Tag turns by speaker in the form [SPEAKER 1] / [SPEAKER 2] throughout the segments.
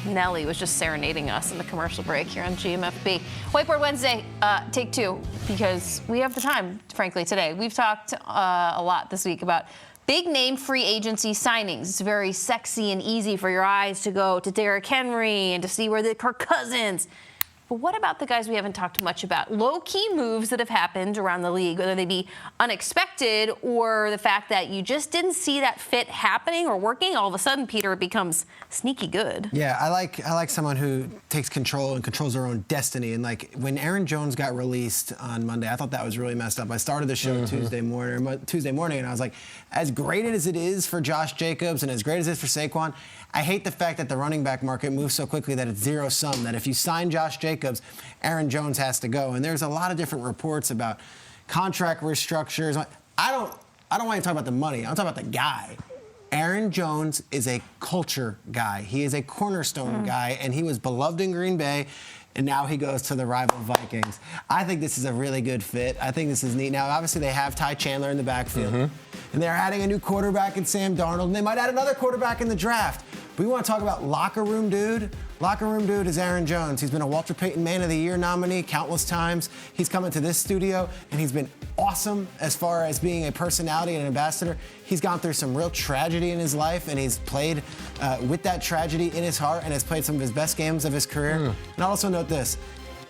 [SPEAKER 1] Nelly was just serenading us in the commercial break here on GMFB. Whiteboard Wednesday, take two, because we have the time, frankly, today. We've talked a lot this week about big name free agency signings. It's very sexy and easy for your eyes to go to Derrick Henry and to see where the Kirk Cousins. But what about the guys we haven't talked much about? Low-key moves that have happened around the league, whether they be unexpected or the fact that you just didn't see that fit happening or working. All of a sudden, Peter, it becomes sneaky good.
[SPEAKER 2] Yeah, I like someone who takes control and controls their own destiny. And like when Aaron Jones got released on Monday, I thought that was really messed up. I started the show Tuesday morning, and I was like, as great as it is for Josh Jacobs and as great as it is for Saquon, I hate the fact that the running back market moves so quickly that it's zero sum, that if you sign Josh Jacobs, Aaron Jones has to go. And there's a lot of different reports about contract restructures. I don't want to talk about the money. I'm talking about the guy. Aaron Jones is a culture guy. He is a cornerstone guy, and he was beloved in Green Bay, and now he goes to the rival Vikings. I think this is a really good fit. I think this is neat. Now, obviously, they have Ty Chandler in the backfield, and they're adding a new quarterback in Sam Darnold, and they might add another quarterback in the draft. We want to talk about locker room dude. Locker room dude is Aaron Jones. He's been a Walter Payton Man of the Year nominee countless times. He's come into this studio, and he's been awesome as far as being a personality and an ambassador. He's gone through some real tragedy in his life, and he's played with that tragedy in his heart and has played some of his best games of his career. And I'll also note this.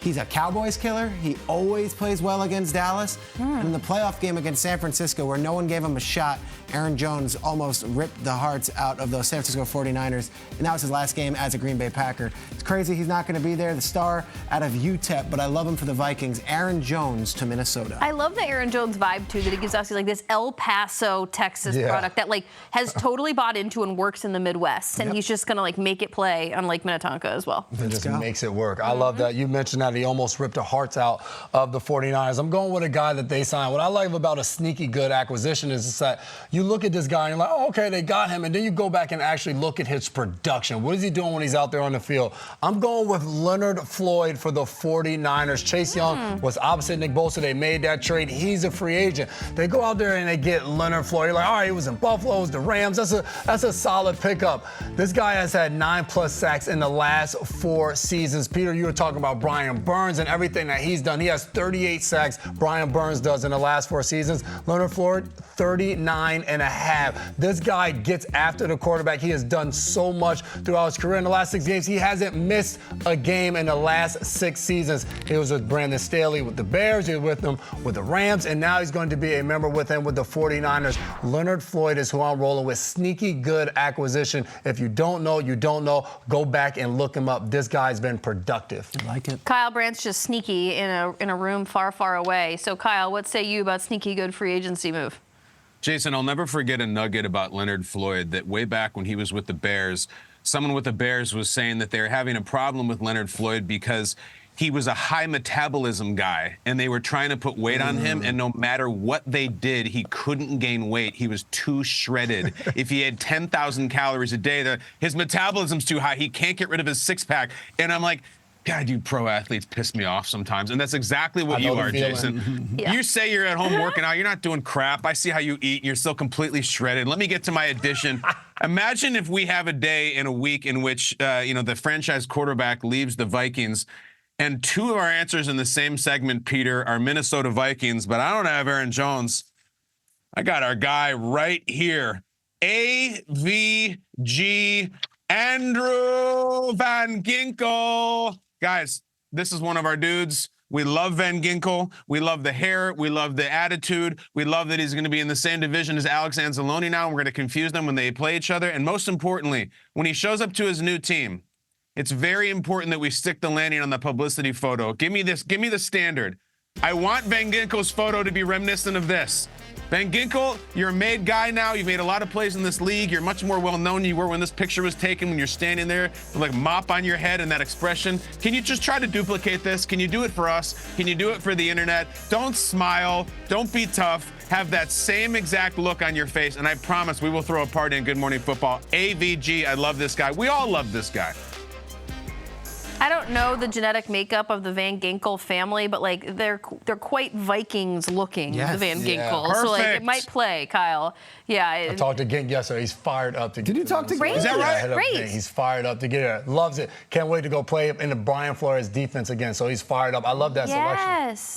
[SPEAKER 2] He's a Cowboys killer. He always plays well against Dallas. And in the playoff game against San Francisco, where no one gave him a shot, Aaron Jones almost ripped the hearts out of those San Francisco 49ers. And that was his last game as a Green Bay Packer. It's crazy he's not going to be there, the star out of UTEP, but I love him for the Vikings. Aaron Jones to Minnesota.
[SPEAKER 1] I love the Aaron Jones vibe, too, that he gives us like this El Paso, Texas product that like has totally bought into and works in the Midwest. And he's just going to like make it play on Lake Minnetonka as well.
[SPEAKER 3] It just makes it work. I love that. You mentioned that he almost ripped the hearts out of the 49ers. I'm going with a guy that they signed. What I like about a sneaky good acquisition is that you look at this guy and you're like, oh, okay, they got him. And then you go back and actually look at his production. What is he doing when he's out there on the field? I'm going with Leonard Floyd for the 49ers. Chase Young was opposite Nick Bosa. They made that trade. He's a free agent. They go out there and they get Leonard Floyd. You're like, all right, he was in Buffalo, it was the Rams. That's a solid pickup. This guy has had 9+ sacks in the last 4 seasons. Peter, you were talking about Brian Burns and everything that he's done. He has 38 sacks. Brian Burns does in the last 4 seasons. Leonard Floyd, 39.5. This guy gets after the quarterback. He has done so much throughout his career. In the last 6 games, he hasn't missed a game in the last 6 seasons. He was with Brandon Staley with the Bears. He was with them with the Rams, and now he's going to be a member with him with the 49ers. Leonard Floyd is who I'm rolling with. Sneaky good acquisition. If you don't know, you don't know. Go back and look him up. This guy's been productive.
[SPEAKER 2] I like it.
[SPEAKER 1] Kyle Brandt's just sneaky in a room far, far away. So, Kyle, what say you about sneaky good free agency move?
[SPEAKER 4] Jason, I'll never forget a nugget about Leonard Floyd that way back when he was with the Bears, someone with the Bears was saying that they're having a problem with Leonard Floyd because he was a high metabolism guy, and they were trying to put weight on him, and no matter what they did, he couldn't gain weight. He was too shredded. If he had 10,000 calories a day, his metabolism's too high. He can't get rid of his six-pack. And I'm like, God, you pro athletes piss me off sometimes. And that's exactly what you are, Jason. You say you're at home working out. You're not doing crap. I see how you eat. You're still completely shredded. Let me get to my addition. Imagine if we have a day in a week in which, the franchise quarterback leaves the Vikings, and 2 of our answers in the same segment, Peter, are Minnesota Vikings, but I don't have Aaron Jones. I got our guy right here. AVG Andrew Van Ginkel. Guys, this is one of our dudes. We love Van Ginkel. We love the hair. We love the attitude. We love that he's going to be in the same division as Alex Anzalone now. We're going to confuse them when they play each other. And most importantly, when he shows up to his new team, it's very important that we stick the landing on the publicity photo. Give me this. Give me the standard. I want Van Ginkel's photo to be reminiscent of this. Van Ginkel, you're a made guy now. You've made a lot of plays in this league. You're much more well-known than you were when this picture was taken, when you're standing there with like mop on your head and that expression. Can you just try to duplicate this? Can you do it for us? Can you do it for the internet? Don't smile. Don't be tough. Have that same exact look on your face, and I promise we will throw a party in Good Morning Football. AVG, I love this guy. We all love this guy.
[SPEAKER 1] I don't know the genetic makeup of the Van Ginkel family, but like they're quite Vikings looking,
[SPEAKER 2] Yes.
[SPEAKER 1] the Van
[SPEAKER 3] Yeah.
[SPEAKER 1] Ginkels. So like it
[SPEAKER 4] Perfect.
[SPEAKER 1] might play, Kyle. Yeah.
[SPEAKER 3] I talked to Gink yesterday. He's fired up to get
[SPEAKER 2] Did you
[SPEAKER 3] to
[SPEAKER 2] talk to
[SPEAKER 3] Minnesota.
[SPEAKER 2] Gink? Is
[SPEAKER 1] that
[SPEAKER 3] Yeah,
[SPEAKER 1] right?
[SPEAKER 3] head of
[SPEAKER 1] Great.
[SPEAKER 3] Gink. He's fired up to get here. Loves it. Can't wait to go play in the Brian Flores defense again. So he's fired up. I love that selection.
[SPEAKER 1] Yes.